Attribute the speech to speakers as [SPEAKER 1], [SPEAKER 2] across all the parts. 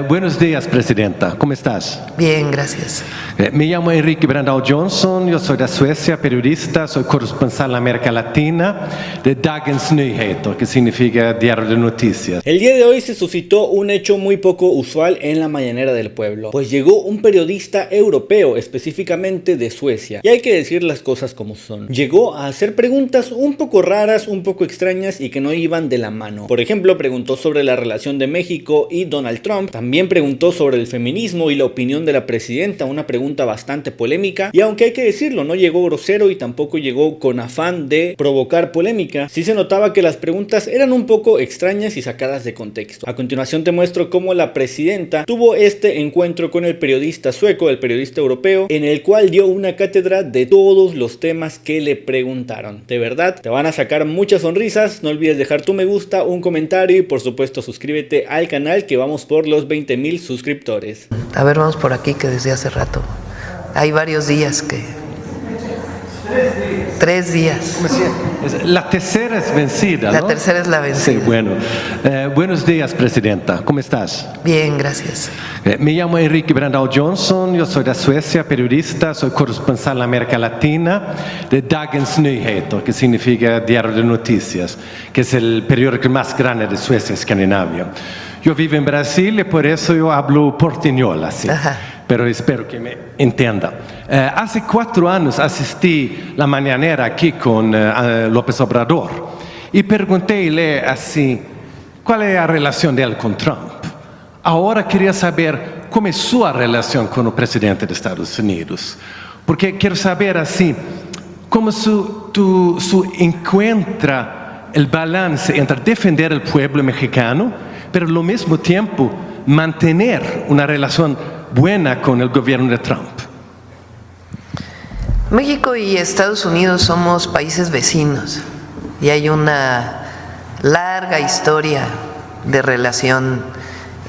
[SPEAKER 1] Buenos días, Presidenta. ¿Cómo estás?
[SPEAKER 2] Bien, gracias.
[SPEAKER 1] Me llamo Enrique Brandao Johnson, yo soy de Suecia, periodista, soy corresponsal en América Latina de Dagens Nyheter, que significa Diario de Noticias.
[SPEAKER 3] El día de hoy se suscitó un hecho muy poco usual en la mañanera del pueblo, pues llegó un periodista europeo, específicamente de Suecia, y hay que decir las cosas como son. Llegó a hacer preguntas un poco raras, un poco extrañas y que no iban de la mano. Por ejemplo, preguntó sobre la relación de México y Donald Trump, también preguntó sobre el feminismo y la opinión de la presidenta, una pregunta bastante polémica, y aunque hay que decirlo, no llegó grosero y tampoco llegó con afán de provocar polémica, sí se notaba que las preguntas eran un poco extrañas y sacadas de contexto. A continuación te muestro cómo la presidenta tuvo este encuentro con el periodista sueco, el periodista europeo, en el cual dio una cátedra de todos los temas que le preguntaron. De verdad, te van a sacar muchas sonrisas. No olvides dejar tu me gusta, un comentario y por supuesto suscríbete al canal, que vamos por los 20,000 suscriptores.
[SPEAKER 2] A ver, vamos por aquí, que desde hace rato. Hay varios días que... 3 días.
[SPEAKER 1] La tercera es vencida, ¿no?
[SPEAKER 2] La tercera es la vencida.
[SPEAKER 1] Sí, bueno. Buenos días, Presidenta. ¿Cómo estás?
[SPEAKER 2] Bien, gracias.
[SPEAKER 1] Me llamo Enrique Brandao Johnson, yo soy de Suecia, periodista, soy corresponsal en América Latina de Dagens Nyheter, que significa Diario de Noticias, que es el periódico más grande de Suecia, Escandinavia. Yo vivo en Brasil y por eso yo hablo portuñol así.
[SPEAKER 2] Ajá.
[SPEAKER 1] Pero espero que me entienda. Hace 4 años asistí la mañanera aquí con López Obrador y preguntéle así, ¿cuál es la relación de él con Trump? Ahora quería saber cómo es su relación con el presidente de Estados Unidos, porque quiero saber así, cómo su encuentra el balance entre defender al pueblo mexicano, pero al mismo tiempo mantener una relación buena con el gobierno de Trump.
[SPEAKER 2] México y Estados Unidos somos países vecinos y hay una larga historia de relación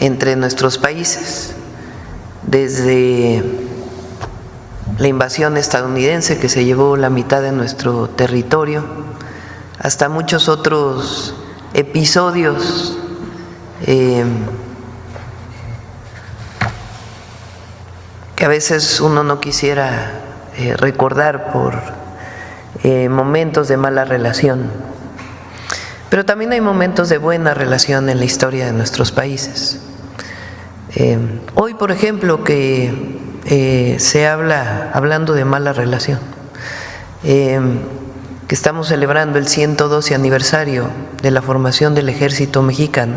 [SPEAKER 2] entre nuestros países, desde la invasión estadounidense que se llevó la mitad de nuestro territorio hasta muchos otros episodios que a veces uno no quisiera recordar por momentos de mala relación. Pero también hay momentos de buena relación en la historia de nuestros países. Hoy, por ejemplo, que se hablando de mala relación, que estamos celebrando el 112 aniversario de la formación del Ejército Mexicano.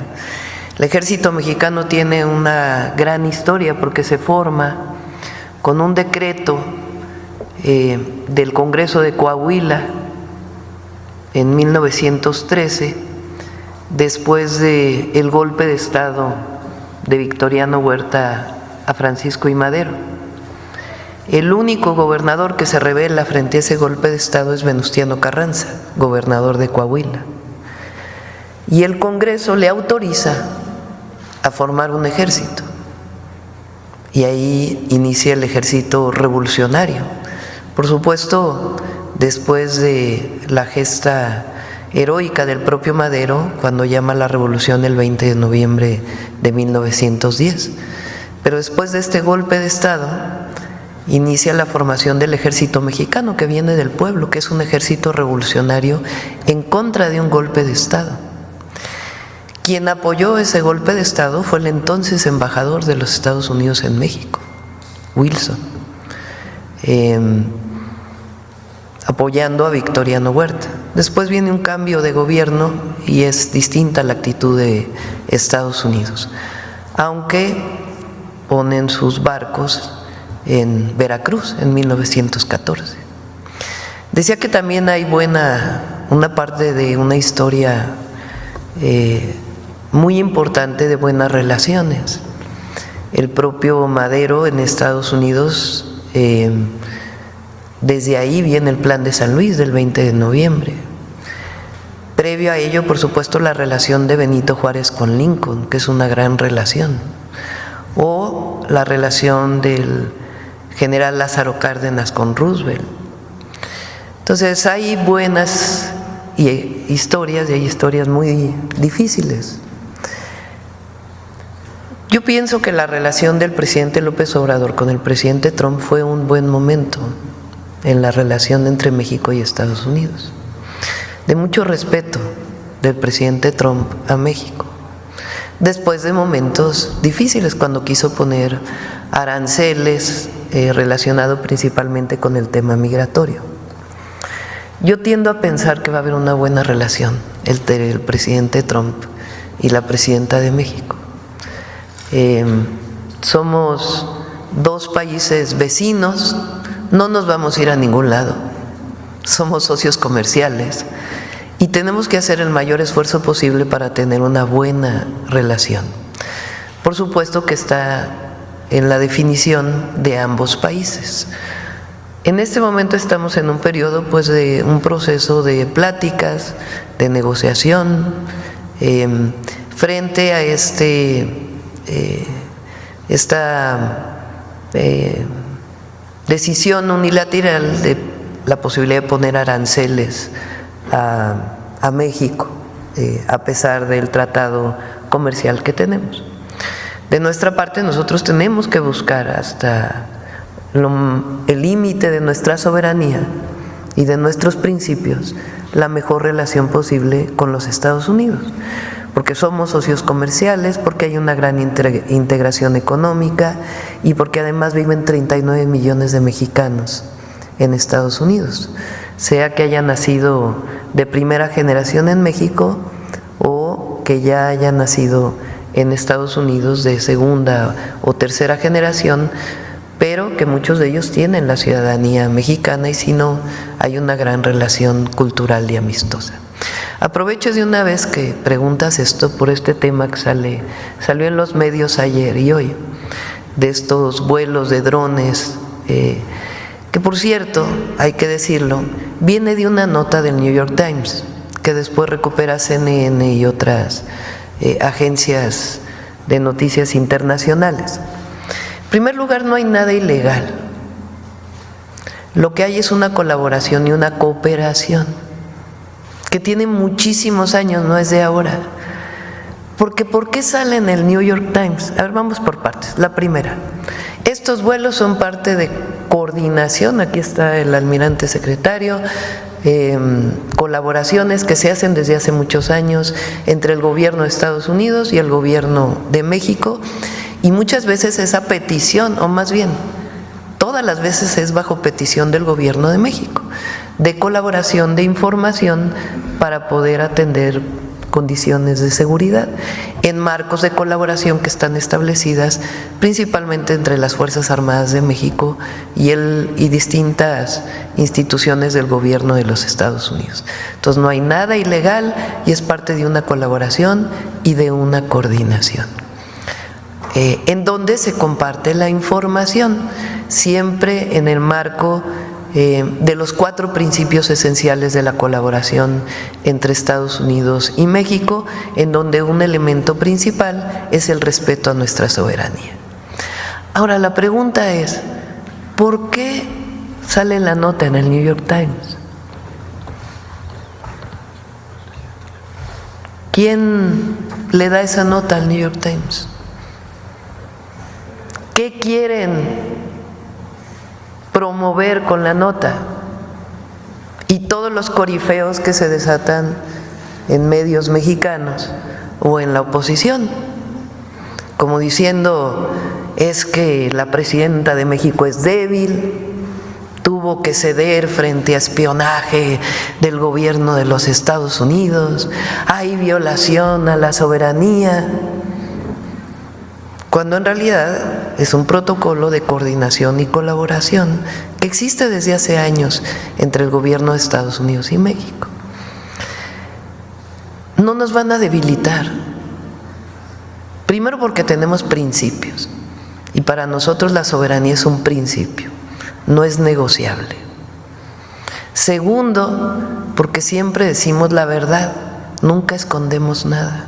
[SPEAKER 2] El Ejército Mexicano tiene una gran historia porque se forma con un decreto del Congreso de Coahuila en 1913, después del golpe de Estado de Victoriano Huerta a Francisco I. Madero. El único gobernador que se rebela frente a ese golpe de Estado es Venustiano Carranza, gobernador de Coahuila. Y el Congreso le autoriza a formar un ejército. Y ahí inicia el ejército revolucionario. Por supuesto, después de la gesta heroica del propio Madero, cuando llama a la revolución el 20 de noviembre de 1910. Pero después de este golpe de Estado, inicia la formación del Ejército Mexicano, que viene del pueblo, que es un ejército revolucionario en contra de un golpe de Estado. Quien apoyó ese golpe de Estado fue el entonces embajador de los Estados Unidos en México, Wilson, apoyando a Victoriano Huerta. Después viene un cambio de gobierno y es distinta la actitud de Estados Unidos, aunque ponen sus barcos en Veracruz en 1914. Decía que también hay una parte de una historia muy importante de buenas relaciones. El propio Madero en Estados Unidos, desde ahí viene el Plan de San Luis del 20 de noviembre. Previo a ello, por supuesto, la relación de Benito Juárez con Lincoln, que es una gran relación, o la relación del general Lázaro Cárdenas con Roosevelt. Entonces hay buenas y historias y hay historias muy difíciles. Yo pienso que la relación del presidente López Obrador con el presidente Trump fue un buen momento en la relación entre México y Estados Unidos, de mucho respeto del presidente Trump a México, después de momentos difíciles cuando quiso poner aranceles relacionado principalmente con el tema migratorio. Yo tiendo a pensar que va a haber una buena relación entre el presidente Trump y la presidenta de México. Somos dos países vecinos, no nos vamos a ir a ningún lado, somos socios comerciales y tenemos que hacer el mayor esfuerzo posible para tener una buena relación. Por supuesto que está en la definición de ambos países. En este momento estamos en un periodo pues de un proceso de pláticas, de negociación, frente a esta decisión unilateral de la posibilidad de poner aranceles a México, a pesar del tratado comercial que tenemos. De nuestra parte, nosotros tenemos que buscar hasta el límite de nuestra soberanía y de nuestros principios la mejor relación posible con los Estados Unidos, porque somos socios comerciales, porque hay una gran integración económica y porque además viven 39 millones de mexicanos en Estados Unidos, sea que hayan nacido de primera generación en México o que ya hayan nacido en Estados Unidos de segunda o tercera generación, pero que muchos de ellos tienen la ciudadanía mexicana y si no, hay una gran relación cultural y amistosa. Aprovecho de una vez que preguntas esto por este tema que salió en los medios ayer y hoy, de estos vuelos de drones, que por cierto, hay que decirlo, viene de una nota del New York Times, que después recupera CNN y otras agencias de noticias internacionales. En primer lugar, no hay nada ilegal. Lo que hay es una colaboración y una cooperación que tiene muchísimos años, no es de ahora. Porque ¿por qué sale en el New York Times? A ver, vamos por partes. La primera, estos vuelos son parte de coordinación, aquí está el almirante secretario, colaboraciones que se hacen desde hace muchos años entre el gobierno de Estados Unidos y el gobierno de México, y muchas veces esa petición, o más bien, todas las veces es bajo petición del gobierno de México, de colaboración, de información para poder atender condiciones de seguridad en marcos de colaboración que están establecidas principalmente entre las Fuerzas Armadas de México y distintas instituciones del gobierno de los Estados Unidos. Entonces no hay nada ilegal y es parte de una colaboración y de una coordinación. En donde se comparte la información, siempre en el marco de los 4 principios esenciales de la colaboración entre Estados Unidos y México, en donde un elemento principal es el respeto a nuestra soberanía. Ahora, la pregunta es, ¿por qué sale la nota en el New York Times? ¿Quién le da esa nota al New York Times? ¿Qué quieren promover con la nota? Y todos los corifeos que se desatan en medios mexicanos o en la oposición, como diciendo, es que la presidenta de México es débil, tuvo que ceder frente a espionaje del gobierno de los Estados Unidos, hay violación a la soberanía, cuando en realidad es un protocolo de coordinación y colaboración que existe desde hace años entre el gobierno de Estados Unidos y México. No nos van a debilitar, primero porque tenemos principios, y para nosotros la soberanía es un principio, no es negociable. Segundo, porque siempre decimos la verdad, nunca escondemos nada.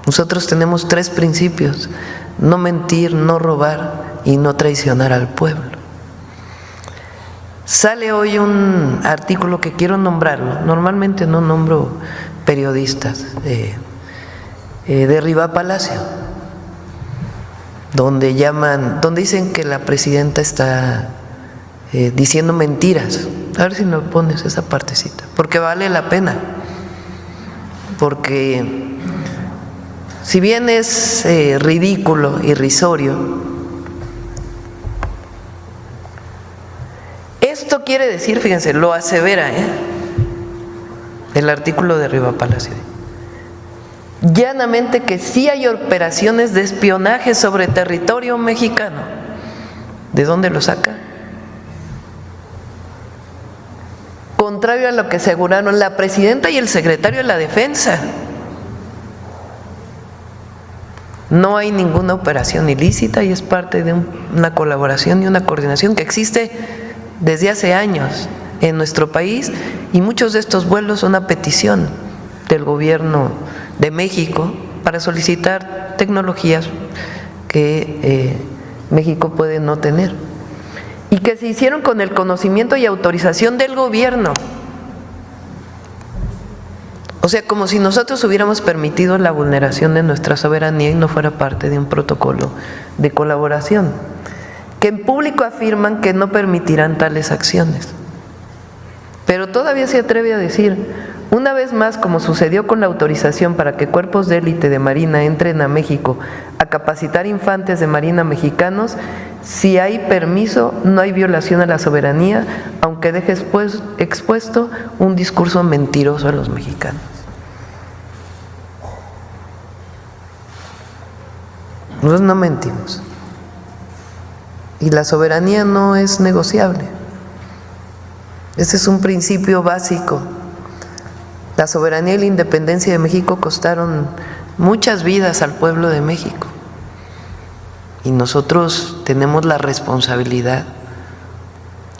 [SPEAKER 2] Nosotros tenemos 3 principios: no mentir, no robar y no traicionar al pueblo. Sale hoy un artículo que quiero nombrarlo, normalmente no nombro periodistas, de Riva Palacio, donde dicen que la presidenta está diciendo mentiras. A ver si nos pones esa partecita, porque vale la pena. Porque si bien es ridículo, irrisorio, esto quiere decir, fíjense, lo asevera el artículo de Riva Palacio, llanamente que sí hay operaciones de espionaje sobre territorio mexicano. ¿De dónde lo saca? Contrario a lo que aseguraron la presidenta y el secretario de la Defensa. No hay ninguna operación ilícita y es parte de una colaboración y una coordinación que existe desde hace años en nuestro país, y muchos de estos vuelos son a petición del gobierno de México para solicitar tecnologías que México puede no tener y que se hicieron con el conocimiento y autorización del gobierno. O sea, como si nosotros hubiéramos permitido la vulneración de nuestra soberanía y no fuera parte de un protocolo de colaboración, que en público afirman que no permitirán tales acciones. Pero todavía se atreve a decir, una vez más, como sucedió con la autorización para que cuerpos de élite de Marina entren a México a capacitar infantes de Marina mexicanos, si hay permiso, no hay violación a la soberanía, aunque deje expuesto un discurso mentiroso a los mexicanos. Nosotros no mentimos. Y la soberanía no es negociable. Ese es un principio básico. La soberanía y la independencia de México costaron muchas vidas al pueblo de México. Y nosotros tenemos la responsabilidad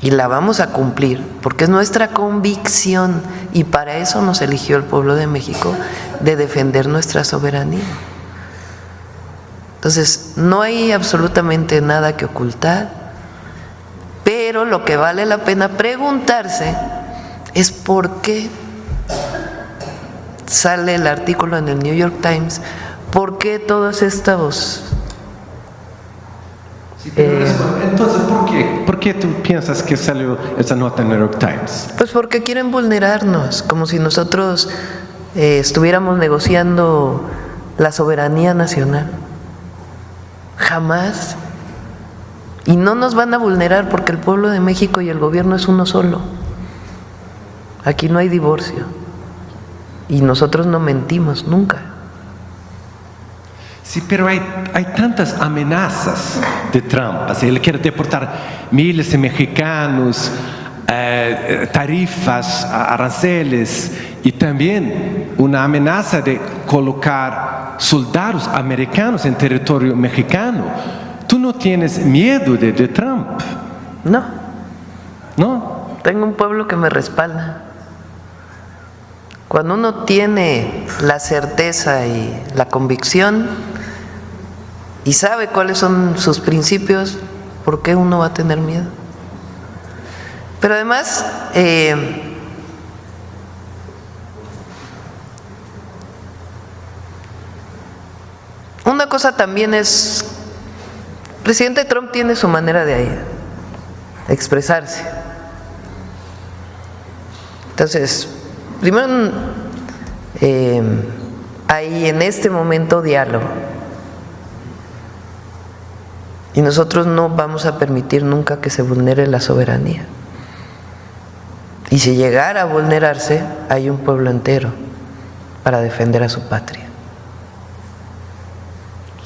[SPEAKER 2] y la vamos a cumplir, porque es nuestra convicción, y para eso nos eligió el pueblo de México, de defender nuestra soberanía. Entonces, no hay absolutamente nada que ocultar, pero lo que vale la pena preguntarse es por qué sale el artículo en el New York Times, por qué todos estos...
[SPEAKER 1] Entonces, ¿por qué tú piensas que salió esa nota en el New York Times?
[SPEAKER 2] Pues porque quieren vulnerarnos, como si nosotros estuviéramos negociando la soberanía nacional. Jamás. Y no nos van a vulnerar porque el pueblo de México y el gobierno es uno solo. Aquí no hay divorcio. Y nosotros no mentimos nunca.
[SPEAKER 1] Sí, pero hay tantas amenazas de Trump. Así, él quiere deportar miles de mexicanos, tarifas, aranceles, y también una amenaza de colocar soldados americanos en territorio mexicano. ¿Tú no tienes miedo de Trump?
[SPEAKER 2] No.
[SPEAKER 1] ¿No?
[SPEAKER 2] Tengo un pueblo que me respalda. Cuando uno tiene la certeza y la convicción y sabe cuáles son sus principios, ¿por qué uno va a tener miedo? Pero además, una cosa también es, el presidente Trump tiene su manera de expresarse. Entonces, primero, hay en este momento diálogo. Y nosotros no vamos a permitir nunca que se vulnere la soberanía. Y si llegara a vulnerarse, hay un pueblo entero para defender a su patria.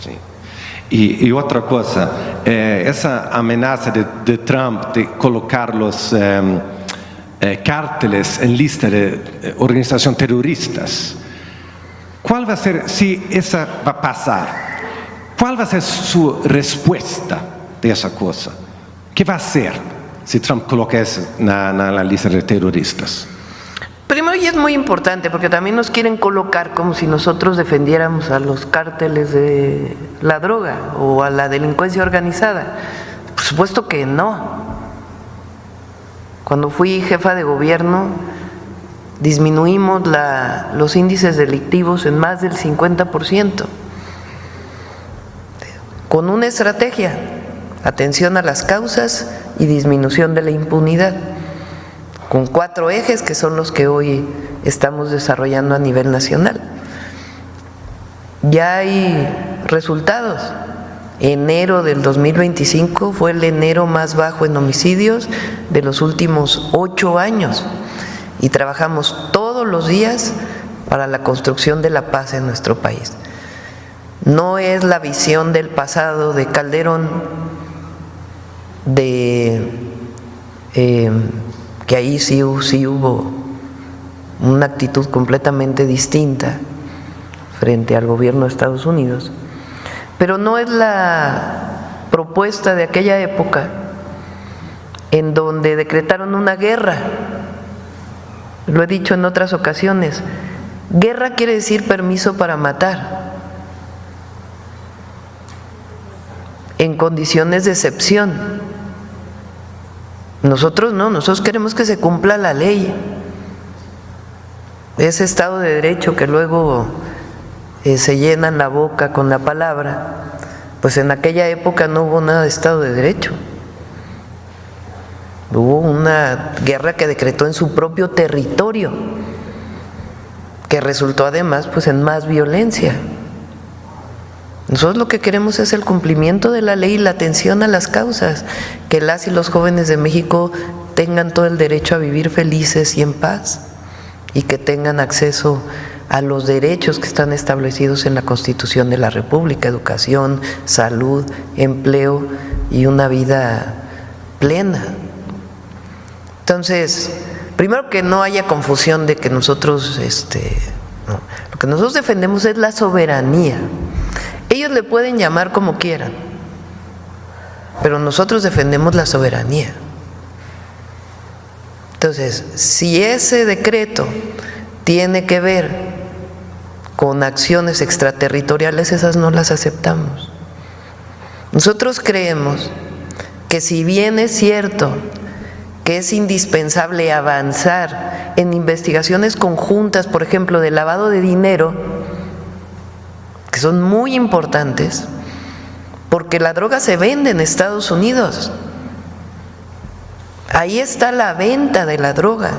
[SPEAKER 1] Sí. Y otra cosa, esa amenaza de Trump de colocar los cárteles en lista de organización terroristas, ¿cuál va a ser, si esa va a pasar? ¿Cuál va a ser su respuesta de esa cosa? ¿Qué va a hacer si Trump coloca eso en la lista de terroristas?
[SPEAKER 2] Primero, y es muy importante, porque también nos quieren colocar como si nosotros defendiéramos a los cárteles de la droga o a la delincuencia organizada. Por supuesto que no. Cuando fui jefa de gobierno, disminuimos los índices delictivos en más del 50%. con una estrategia: atención a las causas y disminución de la impunidad, con 4 ejes que son los que hoy estamos desarrollando a nivel nacional. Ya hay resultados. Enero del 2025 fue el enero más bajo en homicidios de los últimos 8 años y trabajamos todos los días para la construcción de la paz en nuestro país. No es la visión del pasado de Calderón, que ahí sí hubo una actitud completamente distinta frente al gobierno de Estados Unidos, pero no es la propuesta de aquella época en donde decretaron una guerra. Lo he dicho en otras ocasiones, guerra quiere decir permiso para matar, en condiciones de excepción. Nosotros no, nosotros queremos que se cumpla la ley. Ese Estado de Derecho que luego se llenan la boca con la palabra, pues en aquella época no hubo nada de Estado de Derecho. Hubo una guerra que decretó en su propio territorio, que resultó además pues en más violencia. Nosotros lo que queremos es el cumplimiento de la ley y la atención a las causas, que las y los jóvenes de México tengan todo el derecho a vivir felices y en paz, y que tengan acceso a los derechos que están establecidos en la Constitución de la República: educación, salud, empleo y una vida plena. Entonces, primero, que no haya confusión de que nosotros, no, lo que nosotros defendemos es la soberanía. Ellos le pueden llamar como quieran, pero nosotros defendemos la soberanía. Entonces, si ese decreto tiene que ver con acciones extraterritoriales, esas no las aceptamos. Nosotros creemos que, si bien es cierto que es indispensable avanzar en investigaciones conjuntas, por ejemplo, de lavado de dinero, que son muy importantes, porque la droga se vende en Estados Unidos. Ahí está la venta de la droga.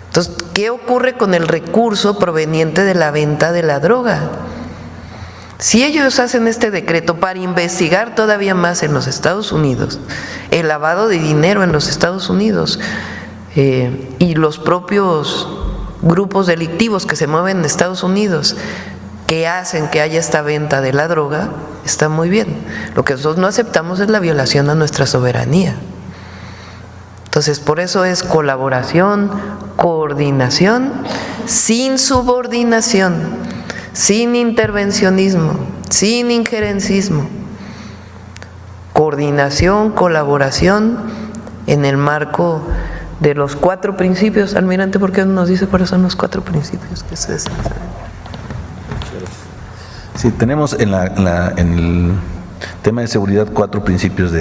[SPEAKER 2] Entonces, ¿qué ocurre con el recurso proveniente de la venta de la droga? Si ellos hacen este decreto para investigar todavía más en los Estados Unidos el lavado de dinero en los Estados Unidos, y los propios grupos delictivos que se mueven en Estados Unidos, que hacen que haya esta venta de la droga, está muy bien. Lo que nosotros no aceptamos es la violación a nuestra soberanía. Entonces, por eso es colaboración, coordinación, sin subordinación, sin intervencionismo, sin injerencismo. Coordinación, colaboración en el marco de los 4 principios. Almirante, ¿por qué no nos dice cuáles son los 4 principios que se desean?
[SPEAKER 4] Sí, tenemos en el tema de seguridad 4 principios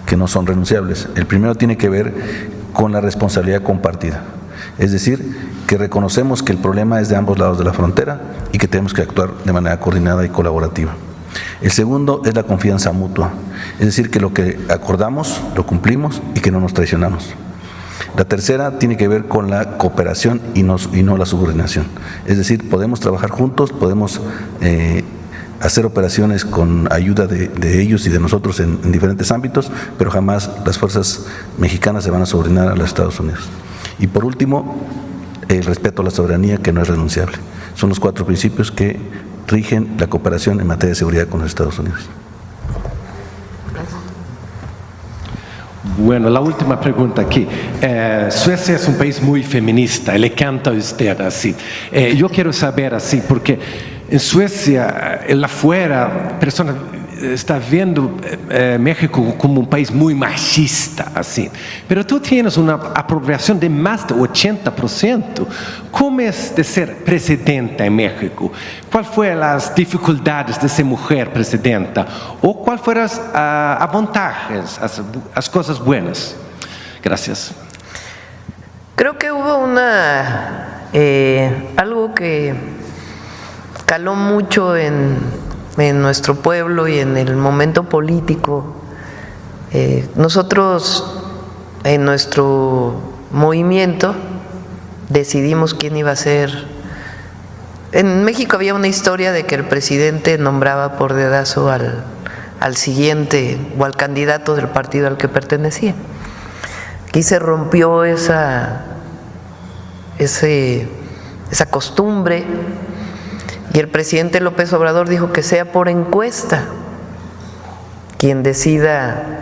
[SPEAKER 4] que no son renunciables. El primero tiene que ver con la responsabilidad compartida, es decir, que reconocemos que el problema es de ambos lados de la frontera y que tenemos que actuar de manera coordinada y colaborativa. El segundo es la confianza mutua, es decir, que lo que acordamos lo cumplimos y que no nos traicionamos. La tercera tiene que ver con la cooperación y no la subordinación, es decir, podemos trabajar juntos, podemos hacer operaciones con ayuda de ellos y de nosotros en diferentes ámbitos, pero jamás las fuerzas mexicanas se van a subordinar a los Estados Unidos. Y por último, el respeto a la soberanía, que no es renunciable. Son los 4 principios que rigen la cooperación en materia de seguridad con los Estados Unidos.
[SPEAKER 1] Bueno, la última pregunta aquí. Suecia es un país muy feminista, le canta a usted así. Yo quiero saber así, porque en Suecia, en afuera, personas están viendo México como un país muy machista, así. Pero tú tienes una aprobación de más de 80%. ¿Cómo es de ser presidenta en México? ¿Cuáles fueron las dificultades de ser mujer presidenta? ¿O cuáles fueron las vantajes, las cosas buenas? Gracias.
[SPEAKER 2] Creo que hubo algo que caló mucho en en nuestro pueblo y en el momento político. Nosotros en nuestro movimiento decidimos quién iba a ser. En México había una historia de que el presidente nombraba por dedazo al siguiente o al candidato del partido al que pertenecía. Aquí se rompió esa costumbre y el presidente López Obrador dijo que sea por encuesta quien decida,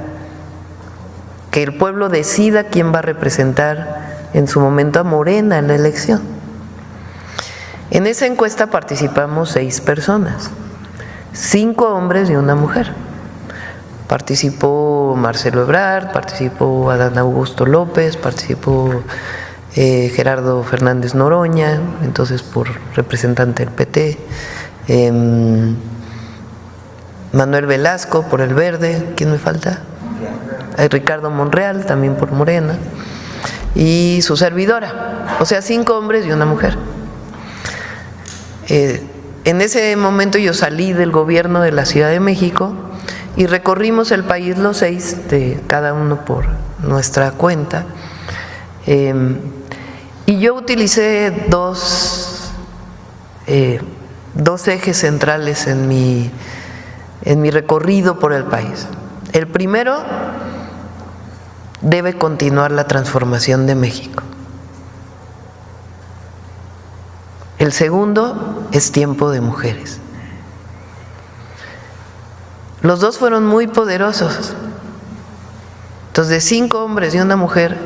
[SPEAKER 2] que el pueblo decida quién va a representar en su momento a Morena en la elección. En esa encuesta participamos 6 personas, 5 hombres y una mujer. Participó Marcelo Ebrard, participó Adán Augusto López, participó Gerardo Fernández Noroña, entonces por representante del PT, Manuel Velasco por el Verde, ¿quién me falta? Ricardo Monreal, también por Morena, y su servidora, o sea, 5 hombres y una mujer. En ese momento yo salí del gobierno de la Ciudad de México y recorrimos el país los 6, cada uno por nuestra cuenta. Y yo utilicé dos ejes centrales en mi recorrido por el país. El primero, debe continuar la transformación de México. El segundo, es tiempo de mujeres. Los dos fueron muy poderosos. Entonces, de 5 hombres y una mujer,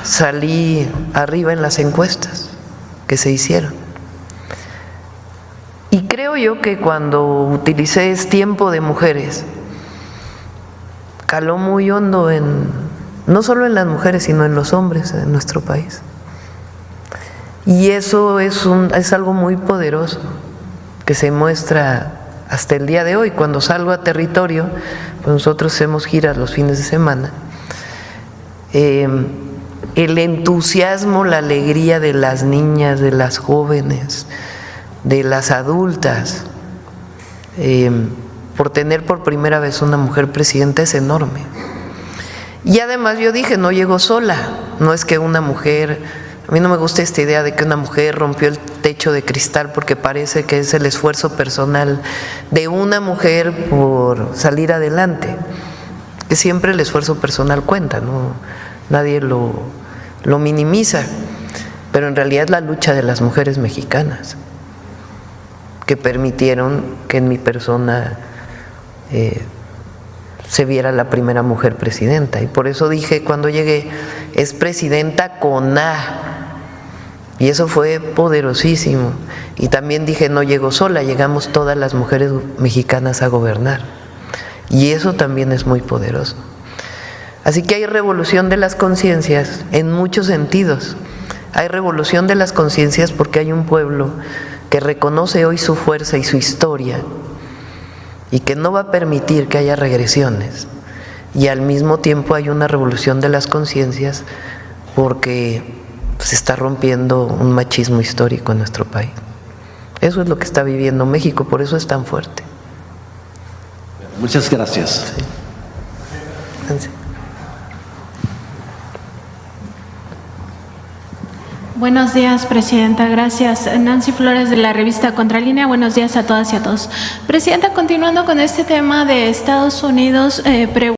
[SPEAKER 2] salí arriba en las encuestas que se hicieron. Y creo yo que cuando utilicé es tiempo de mujeres, caló muy hondo no solo en las mujeres, sino en los hombres en nuestro país. Y eso es algo muy poderoso que se muestra hasta el día de hoy. Cuando salgo a territorio, pues nosotros hacemos giras los fines de semana. El entusiasmo, la alegría de las niñas, de las jóvenes, de las adultas, por tener por primera vez una mujer presidenta es enorme. Y además yo dije, no llego sola, no es que una mujer, a mí no me gusta esta idea de que una mujer rompió el techo de cristal porque parece que es el esfuerzo personal de una mujer por salir adelante, que siempre el esfuerzo personal cuenta, ¿no? Nadie lo minimiza, pero en realidad es la lucha de las mujeres mexicanas que permitieron que en mi persona se viera la primera mujer presidenta. Y por eso dije cuando llegué, es presidenta con A, y eso fue poderosísimo. Y también dije, no llego sola, llegamos todas las mujeres mexicanas a gobernar, y eso también es muy poderoso. Así que hay revolución de las conciencias en muchos sentidos. Hay revolución de las conciencias porque hay un pueblo que reconoce hoy su fuerza y su historia y que no va a permitir que haya regresiones. Y al mismo tiempo hay una revolución de las conciencias porque se está rompiendo un machismo histórico en nuestro país. Eso es lo que está viviendo México, por eso es tan fuerte.
[SPEAKER 1] Muchas gracias.
[SPEAKER 2] Sí.
[SPEAKER 5] Buenos días, Presidenta. Gracias. Nancy Flores, de la revista Contralínea. Buenos días a todas y a todos. Presidenta, continuando con este tema de Estados Unidos,